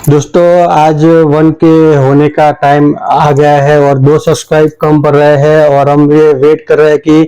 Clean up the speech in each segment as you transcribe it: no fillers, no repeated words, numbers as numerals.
दोस्तों आज 1K होने का टाइम आ गया है और 2 सब्सक्राइब कम पड़ रहे हैं और हम ये वेट कर रहे हैं कि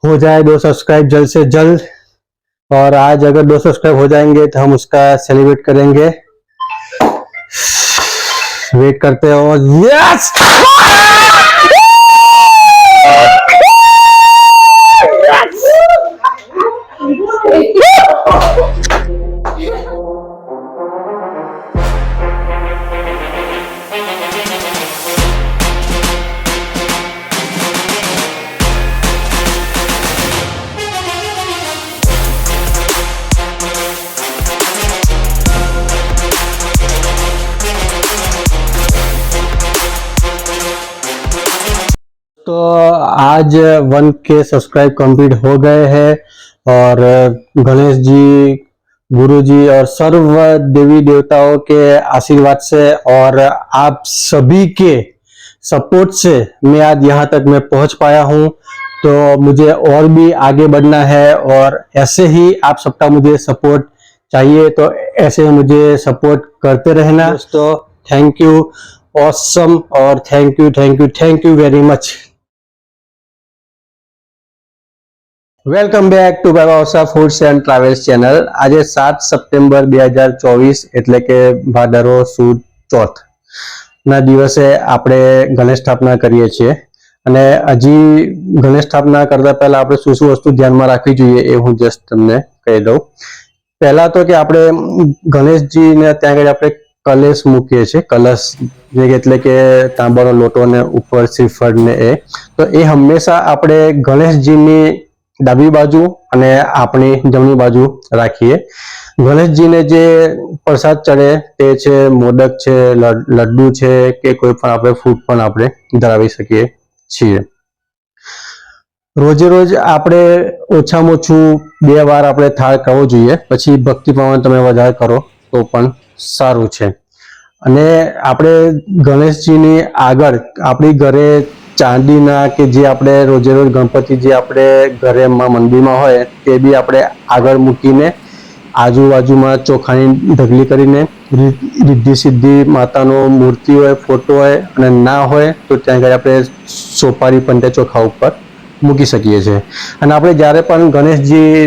हो जाए 2 सब्सक्राइब जल्द से जल्द। और आज अगर 2 सब्सक्राइब हो जाएंगे तो हम उसका सेलिब्रेट करेंगे। वेट करते हो। यस तो आज 1K सब्सक्राइब कंप्लीट हो गए हैं और गणेश जी, गुरु जी और सर्व देवी देवताओं के आशीर्वाद से और आप सभी के सपोर्ट से मैं आज यहाँ तक मैं पहुँच पाया हूँ। तो मुझे और भी आगे बढ़ना है और ऐसे ही आप सबका मुझे सपोर्ट चाहिए, तो ऐसे मुझे सपोर्ट करते रहना। दोस्तों थैंक यू ऑसम और thank you very much. Welcome back to Baba foods and travels channel. આજે 7 સપ્ટેમ્બર 2024 એટલે કે ભાદરવો સુદ ચોથ ના દિવસે આપણે ગણેશ સ્થાપના કરીએ છીએ અને હજી ગણેશ સ્થાપના કરતા પહેલા આપણે શું શું વસ્તુ ધ્યાનમાં રાખવી જોઈએ એ હું જસ્ટ તમને કહી દઉં। પહેલા તો કે આપણે ગણેશજીને ત્યાં આગળ આપણે કલશ મૂકીએ છીએ। કલશ એટલે કે તાંબાનો લોટો ને ઉપર શ્રીફળ ને તો એ હંમેશા આપણે ગણેશજીની ડાબી બાજુ અને આપણી જમણી બાજુ રાખીએ। ગણેશજીને જે પ્રસાદ ચડે તે છે મોદક છે, લડ્ડુ છે કે કોઈ પણ આપણે ફ્રૂટ પણ આપણે ધરાવી શકીએ છીએ। રોજે રોજ આપણે ઓછામાં ઓછું 2 વાર આપણે થાળ કરવો જોઈએ, પછી ભક્તિ ભાવના તમે વધારે કરો તો પણ સારું છે। અને આપણે ગણેશજીની આગળ આપણી ઘરે ચાંદીના કે જે આપણે રોજે રોજ ગણપતિ જે આપણે ઘરે મંદિરમાં હોય તે બી આપણે આગળ મૂકીને આજુબાજુમાં ચોખાની ઢગલી કરીને રિદ્ધિ સિદ્ધિ માતાનો મૂર્તિ હોય, ફોટો હોય અને ના હોય તો ત્યાં આગળ આપણે સોપારી પણ ત્યાં ચોખા ઉપર મૂકી શકીએ છીએ। અને આપણે જ્યારે પણ ગણેશજી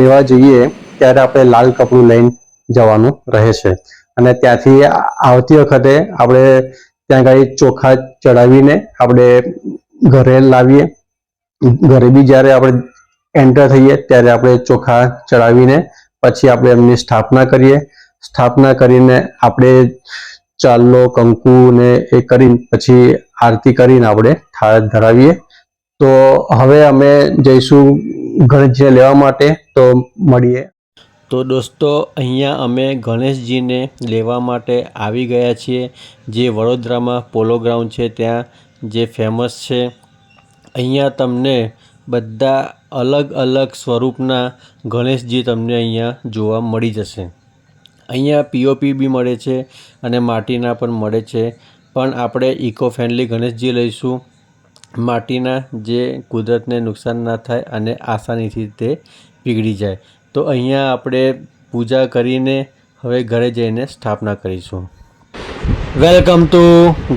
લેવા જઈએ ત્યારે આપણે લાલ કપડું લઈને જવાનું રહે છે અને ત્યાંથી આવતી વખતે આપણે ત્યાં આગળ ચોખા ચડાવીને આપણે ઘરે લાવીએ। ઘરે બી જ્યારે આપણે એન્ટર થઈએ ત્યારે આપણે ચોખા ચડાવીને પછી આપણે એમની સ્થાપના કરીએ। સ્થાપના કરીને આપણે ચાલો કંકુ ને એ કરીને પછી આરતી કરીને આપણે થાળ ધરાવીએ। તો હવે અમે જઈશું ગણેશજીને લેવા માટે, તો મળીએ। તો દોસ્તો અહીંયા અમે ગણેશજીને લેવા માટે આવી ગયા છીએ, જે વડોદરામાં પોલો ગ્રાઉન્ડ છે ત્યાં જે ફેમસ છે। અહીંયા તમને બધા અલગ અલગ સ્વરૂપના ગણેશજી તમને અહીંયા જોવા મળી જશે। અહીંયા પીઓપી બી મળે છે અને માટીના પણ મળે છે, પણ આપણે ઇકો ફ્રેન્ડલી ગણેશજી લઈશું, માટીના જે કુદરતને નુકસાન ના થાય અને આસાનીથી તે પીગળી જાય। તો અહીંયા આપણે પૂજા કરીને હવે ઘરે જઈને સ્થાપના કરીશું। વેલકમ ટુ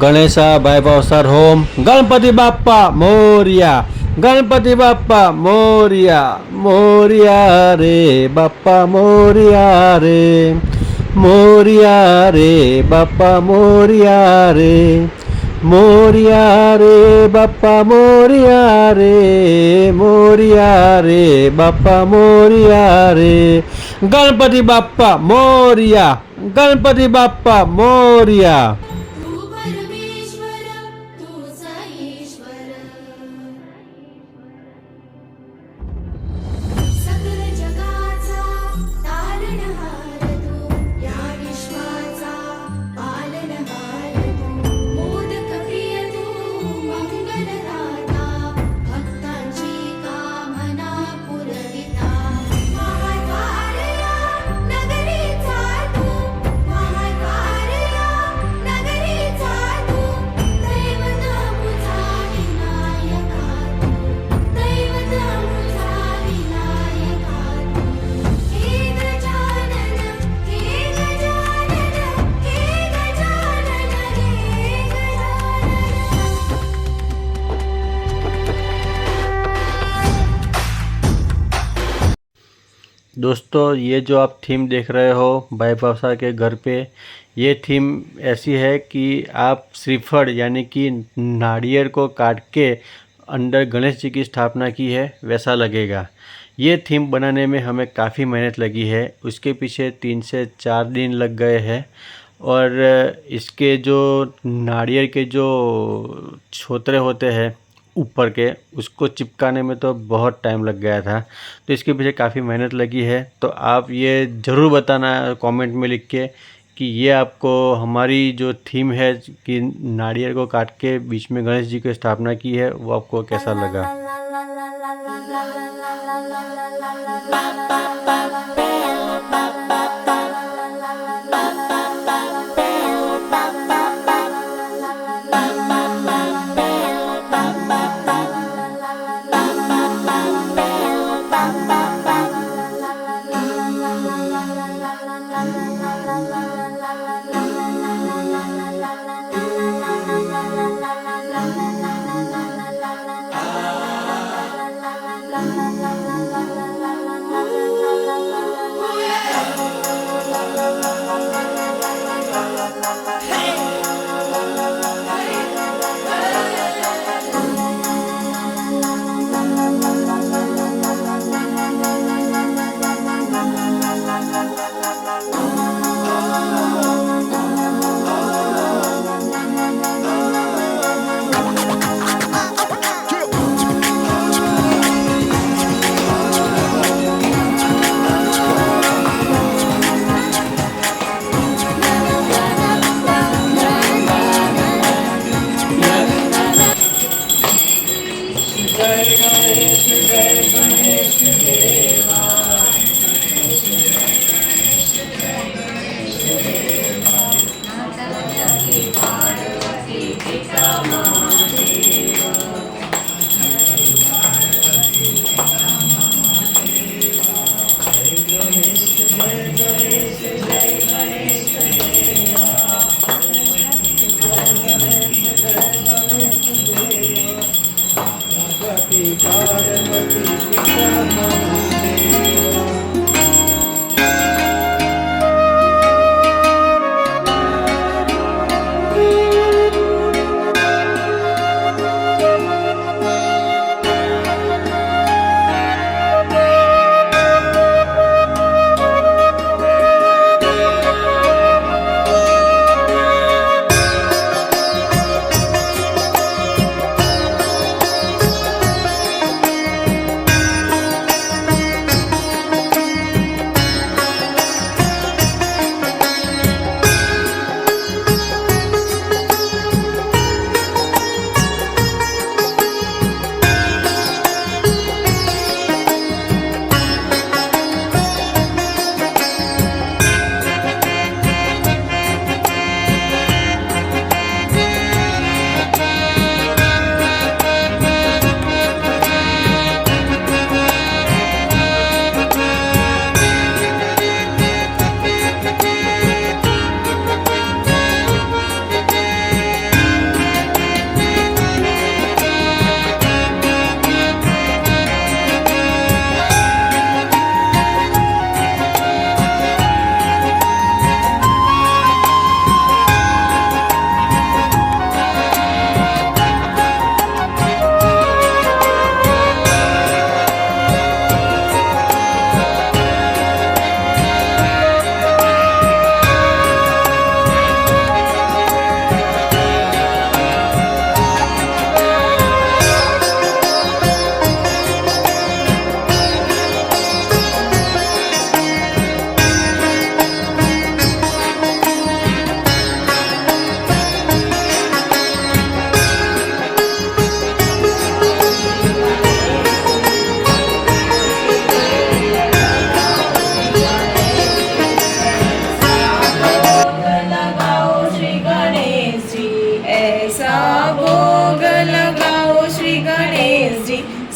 ગણેશા ભાઈ ભાવસાર હોમ। ગણપતિ બાપ્પા મોરિયા, ગણપતિ બાપ્પા મોરિયા, મોરિયા રે બાપ્પા મોરિયા રે, મોરિયા રે બાપ્પા મોરિયા રે, મોરિયા રે બાપ્પા મોરિયા રે, મોરિયા રે બાપ્પા મોરિયા રે। ગણપતિ બાપ્પા મોરિયા, ગણપતિ બાપ્પા મોરિયા। नगरी दोस्तों ये जो आप थीम देख रहे हो भाई भावसा के घर पे, ये थीम ऐसी है कि आप श्रीफल यानी कि नारियल को काट के अंदर गणेश जी की स्थापना की है वैसा लगेगा। ये थीम बनाने में हमें काफ़ी मेहनत लगी है, उसके पीछे 3 से 4 दिन लग गए हैं। और इसके जो नारियल के जो छोतरे होते हैं ऊपर के, उसको चिपकाने में तो बहुत टाइम लग गया था। तो इसके पीछे काफ़ी मेहनत लगी है। तो आप ये ज़रूर बताना कमेंट में लिख के कि ये आपको हमारी जो थीम है कि नारियल को काट के बीच में गणेश जी की स्थापना की है, वो आपको कैसा लगा।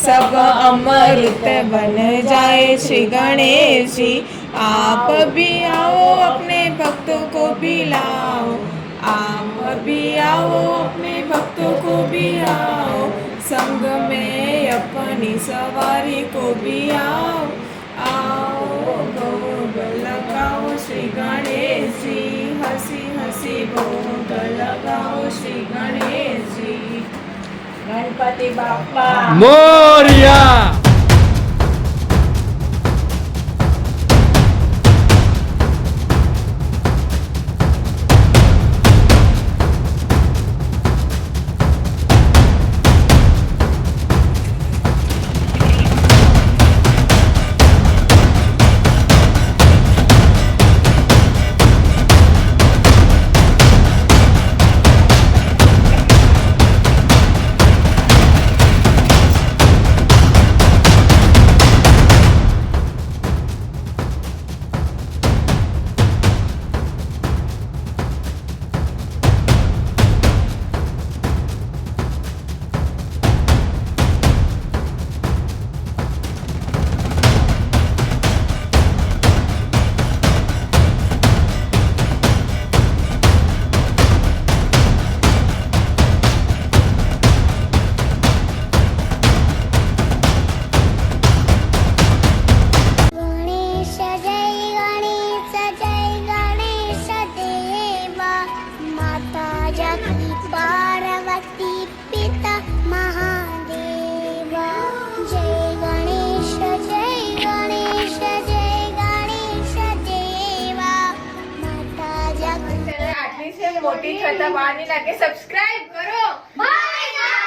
सब अमृत बन जाए श्री गणेश जी। आप भी आओ अपने भक्तों को भी लाओ, आप भी आओ अपने भक्तों को भी आओ, संग में अपनी सवारी को भी आओ आओ। गणेश जी, हंसी हंसी भोग लगाओ श्री गणेश जी। गणपति बाप्पा मोरया। पार्वती पिता महादेवा। जय गणेश जय गणेश जय गणेश देवा। माता जगदम्बा। आटली से मोटी छता बानी लागे सब्सक्राइब करो। बाय।